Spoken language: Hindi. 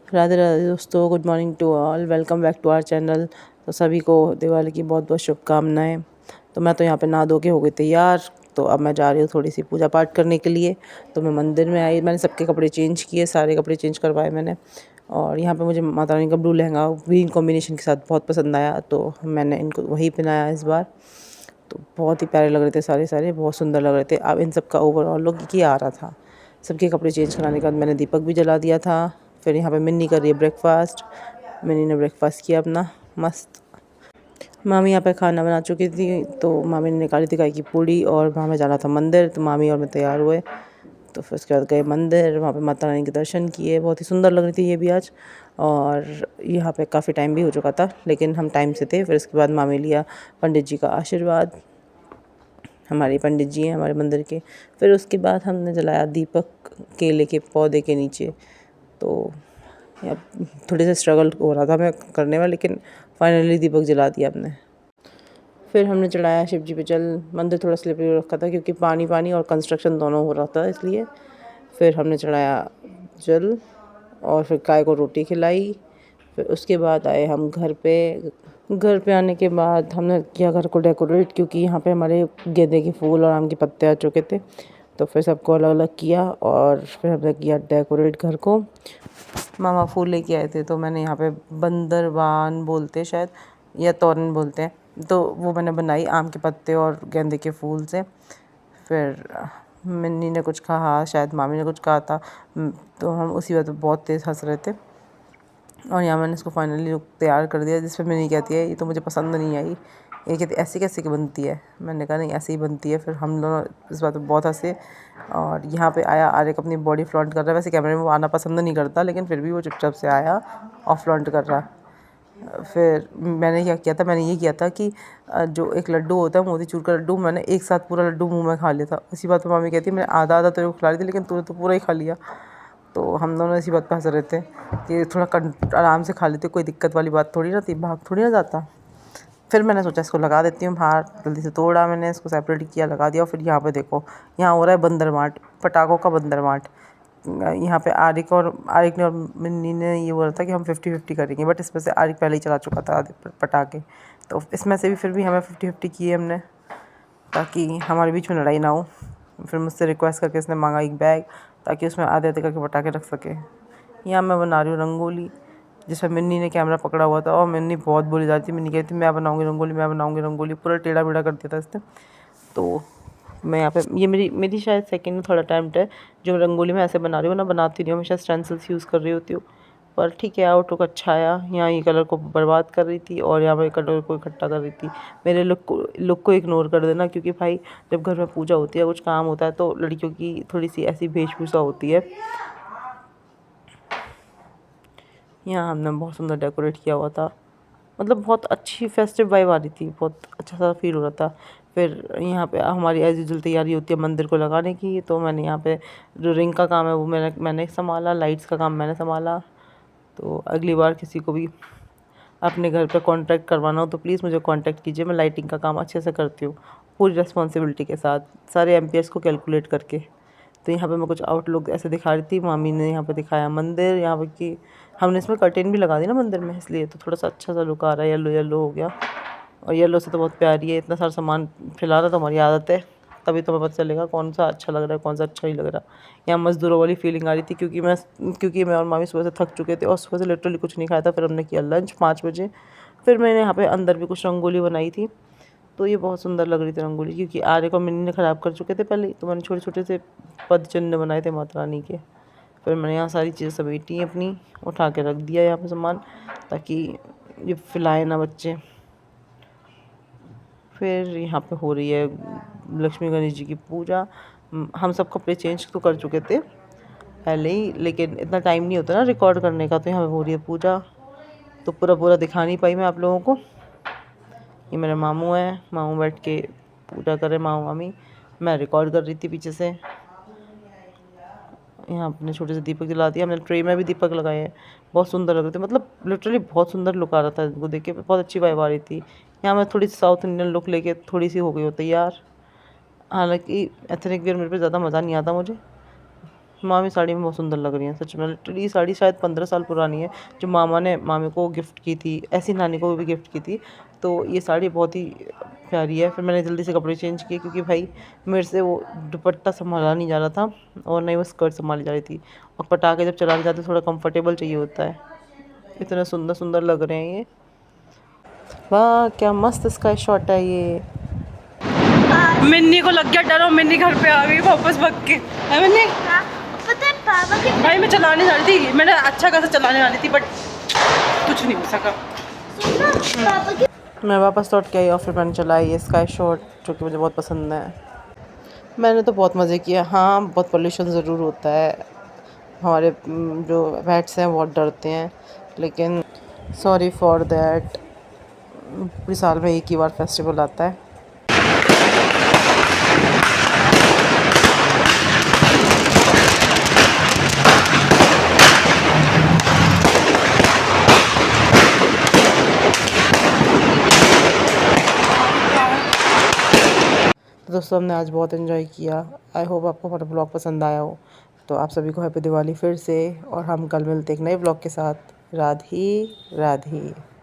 राधे राधे दोस्तों, good morning to all, welcome back to our channel. तो सभी को दिवाली की बहुत बहुत शुभकामनाएं। तो मैं तो यहाँ पे नहा धो के हो गई तैयार। तो अब मैं जा रही हूँ थोड़ी सी पूजा पाठ करने के लिए। तो मैं मंदिर में आई, मैंने सबके कपड़े चेंज किए, सारे कपड़े चेंज करवाए मैंने। और यहाँ पे मुझे माता रानी का ब्लू लहंगा ग्रीन कॉम्बिनेशन के साथ बहुत पसंद आया, तो मैंने इनको वही पहनाया इस बार। तो बहुत ही प्यारे लग रहे थे, सारे बहुत सुंदर लग रहे थे। अब इन सब का ओवरऑल लुक ये आ रहा था। सबके कपड़े चेंज कराने के बाद मैंने दीपक भी जला दिया था। फिर यहाँ पे मिन्नी कर रही है ब्रेकफास्ट। मिन्नी ने ब्रेकफास्ट किया अपना मस्त। मामी यहाँ पे खाना बना चुकी थी, तो मामी ने निकाली थी गाय की पूड़ी, और वहाँ में जाना था मंदिर। तो मामी और मैं तैयार हुए, तो फिर उसके बाद गए मंदिर। वहाँ पे माता रानी के दर्शन किए, बहुत ही सुंदर लग रही थी ये भी आज। और यहाँ पे काफ़ी टाइम भी हो चुका था, लेकिन हम टाइम से थे। फिर उसके बाद मामी लिया पंडित जी का आशीर्वाद। हमारे पंडित जी हैं हमारे मंदिर के। फिर उसके बाद हमने जलाया दीपक केले के पौधे के नीचे। तो थोड़े से स्ट्रगल हो रहा था मैं करने में, लेकिन फाइनली दीपक जला दिया हमने। फिर हमने चढ़ाया शिव जी पे जल। मंदिर थोड़ा स्लिपरी रखा था क्योंकि पानी पानी और कंस्ट्रक्शन दोनों हो रहा था, इसलिए। फिर हमने चढ़ाया जल और फिर गाय को रोटी खिलाई। फिर उसके बाद आए हम घर पे। घर पे आने के बाद हमने किया घर को डेकोरेट, क्योंकि यहाँ पे हमारे गेंदे के फूल और आम के पत्ते आ चुके थे। तो फिर सबको अलग अलग किया और फिर हमने किया डेकोरेट घर को। मामा फूल लेके आए थे, तो मैंने यहाँ पे बंदरबान बोलते शायद, या तोरन बोलते हैं, तो वो मैंने बनाई आम के पत्ते और गेंदे के फूल से। फिर मिन्नी ने कुछ कहा, शायद मामी ने कुछ कहा था, तो हम उसी बात पे बहुत तेज़ हंस रहे थे। और यहाँ मैंने इसको फाइनली लुक तैयार कर दिया, जिस पर मिन्नी कहती है ये तो मुझे पसंद नहीं आई, ये कहती ऐसी कैसे की बनती है। मैंने कहा नहीं, ऐसे ही बनती है। फिर हम दोनों इस बात पे बहुत हंसे। और यहाँ पे आया आर्यक अपनी बॉडी फ्लॉन्ट कर रहा है। वैसे कैमरे में वो आना पसंद नहीं करता, लेकिन फिर भी वो चुपचाप से आया और फ्लॉन्ट कर रहा। फिर मैंने क्या किया था, मैंने ये किया था कि जो एक लड्डू होता है मोतीचूर का लड्डू, मैंने एक साथ पूरा लड्डू मुंह में खा लिया था। इसी बात पर मामी कहती है मैंने आधा आधा तेरे को खिला रही थी, लेकिन तूने तो पूरा ही खा लिया। तो हम दोनों इसी बात पर हंस रहे थे कि थोड़ा आराम से खा लेते, कोई दिक्कत वाली बात थोड़ी ना थी, भाग थोड़ी ना जाता। फिर मैंने सोचा इसको लगा देती हूँ बाहर। जल्दी से तोड़ा मैंने इसको, सेपरेट किया, लगा दिया। और फिर यहाँ पे देखो, यहाँ हो रहा है बंदर मार्ट, पटाखों का बंदर मार्ट। यहाँ पे आरिक ने और मिन्नी ने ये बोला था कि हम 50-50 करेंगे, बट इसमें से आरिक पहले ही चला चुका था आधे पटाखे। तो इसमें से भी फिर भी हमें 50-50 किए हमने, ताकि हमारे बीच में लड़ाई ना हो। फिर मुझसे रिक्वेस्ट करके इसने मांगा एक बैग, ताकि उसमें आधे आधे करके पटाखे रख सके। यहाँ मैं बना रही हूँ रंगोली, जिसमें मिन्नी ने कैमरा पकड़ा हुआ था, और मिन्नी बहुत बोली जाती, मिन्नी कहती मैं बनाऊँगी रंगोली, मैं बनाऊँगी रंगोली, पूरा टेढ़ा मेढ़ा कर दिया था इसने। तो मैं यहाँ पे, ये मेरी शायद सेकंड थर्ड अटैम्प्ट है जो रंगोली में ऐसे बना रही हूँ, ना बनाती नहीं हूँ, हमेशा स्टेंसिल्स यूज़ कर रही होती हूँ। पर ठीक है, आउटलुक अच्छा आया। यहाँ ये कलर को बर्बाद कर रही थी और यहाँ पे कलर को इकट्ठा कर रही थी। मेरे लुक को इग्नोर कर देना, क्योंकि भाई जब घर में पूजा होती है, कुछ काम होता है, तो लड़कियों की थोड़ी सी ऐसी वेशभूषा होती है। यहाँ हमने बहुत सुंदर डेकोरेट किया हुआ था, मतलब बहुत अच्छी फेस्टिव वाइब आ रही थी, बहुत अच्छा सा फील हो रहा था। फिर यहाँ पे हमारी एज यूजुअल तैयारी होती है मंदिर को लगाने की। तो मैंने यहाँ पे जो रिंग का काम है वो मैंने संभाला, लाइट्स का काम मैंने संभाला। तो अगली बार किसी को भी अपने घर पे कॉन्ट्रैक्ट करवाना हो तो प्लीज़ मुझे कॉन्टैक्ट कीजिए, मैं लाइटिंग का काम अच्छे से करती हूँ, पूरी रिस्पॉन्सिबिलिटी के साथ, सारे एम्पियर्स को कैलकुलेट करके। तो यहाँ पे मैं कुछ आउटलुक ऐसे दिखा रही थी, मामी ने यहाँ पे दिखाया मंदिर। यहाँ पे कि हमने इसमें कर्टेन भी लगा दी ना मंदिर में, इसलिए तो थोड़ा सा अच्छा सा लुक आ रहा है, येलो येलो हो गया। और येलो से तो बहुत प्यारी है, इतना सारा सामान फैलाना तो हमारी आदत है, तभी तो हमें पता चलेगा कौन सा अच्छा लग रहा है, कौन सा अच्छा नहीं लग रहा। यहाँ मज़दूरों वाली फीलिंग आ रही थी, क्योंकि मैं और मामी सुबह से थक चुके थे और सुबह से लिटरली कुछ नहीं खाया था। फिर हमने किया लंच 5 बजे। फिर मैंने यहाँ पे अंदर भी कुछ रंगोली बनाई थी, तो ये बहुत सुंदर लग रही थी रंगोली, क्योंकि आर्य को मिन्नी ने ख़राब कर चुके थे पहले, तो मैंने छोटे छोटे से पद चिन्ह बनाए थे माता रानी के। फिर मैंने यहाँ सारी चीज़ें समेटी अपनी, उठा के रख दिया यहाँ पे सामान, ताकि ये फैलाए ना बच्चे। फिर यहाँ पे हो रही है लक्ष्मी गणेश जी की पूजा। हम सब कपड़े चेंज तो कर चुके थे पहले ही, लेकिन इतना टाइम नहीं होता ना रिकॉर्ड करने का। तो यहाँ पे हो रही है पूजा, तो पूरा पूरा दिखा नहीं पाई मैं आप लोगों को। ये मेरे मामू हैं, मामू बैठ के पूजा कर रहे, मामू मामी। मैं रिकॉर्ड कर रही थी पीछे से। यहाँ अपने छोटे से दीपक जला दिया हमने, ट्रे में भी दीपक लगाए हैं, बहुत सुंदर लग रहे थे, मतलब लिटरली बहुत सुंदर लुक आ रहा था इनको देख के, बहुत अच्छी वाइब आ रही थी। यहाँ मैं थोड़ी साउथ इंडियन लुक लेके थोड़ी सी हो गई हो तैयार। हालांकि एथनिक वेयर मेरे पे ज़्यादा मज़ा नहीं आता मुझे, मामी साड़ी में बहुत सुंदर लग रही है सच में। लिटरली ये साड़ी शायद 15 साल पुरानी है, जो मामा ने मामी को गिफ्ट की थी, ऐसी नानी को भी गिफ्ट की थी। तो ये साड़ी बहुत ही प्यारी है। फिर मैंने जल्दी से कपड़े चेंज किए, क्योंकि भाई मेरे से वो दुपट्टा संभाला नहीं जा रहा था और नहीं वो स्कर्ट संभाली जा रही थी। और पटाखे जब चलाने जाते थोड़ा कंफर्टेबल चाहिए होता है। इतने सुंदर सुंदर लग रहे हैं ये। वाह क्या मस्त स्काई शॉट है ये। मिन्नी को लग गया डर और मिन्नी घर पे आ गई वापस भाग के। है मिन्नी? हाँ, पता है पापा के भाई मैं चलाने वाली थी, मैंने अच्छा खासा चलाने वाली थी, बट कुछ नहीं हो सका। सुनना, पापा के मैं वापस लौट के आई और फिर मैंने चलाई ये स्काई शॉट, जो कि मुझे बहुत पसंद है। मैंने तो बहुत मज़े किए। हाँ बहुत पोल्यूशन ज़रूर होता है, हमारे जो पेट्स हैं बहुत डरते हैं, लेकिन सॉरी फॉर दैट। पूरे साल में एक ही बार फेस्टिवल आता है। तो दोस्तों हमने आज बहुत एंजॉय किया। आई होप आपको हमारा ब्लॉग पसंद आया हो। तो आप सभी को हैप्पी दिवाली फिर से, और हम कल मिलते एक नए ब्लॉग के साथ। राधे राधे।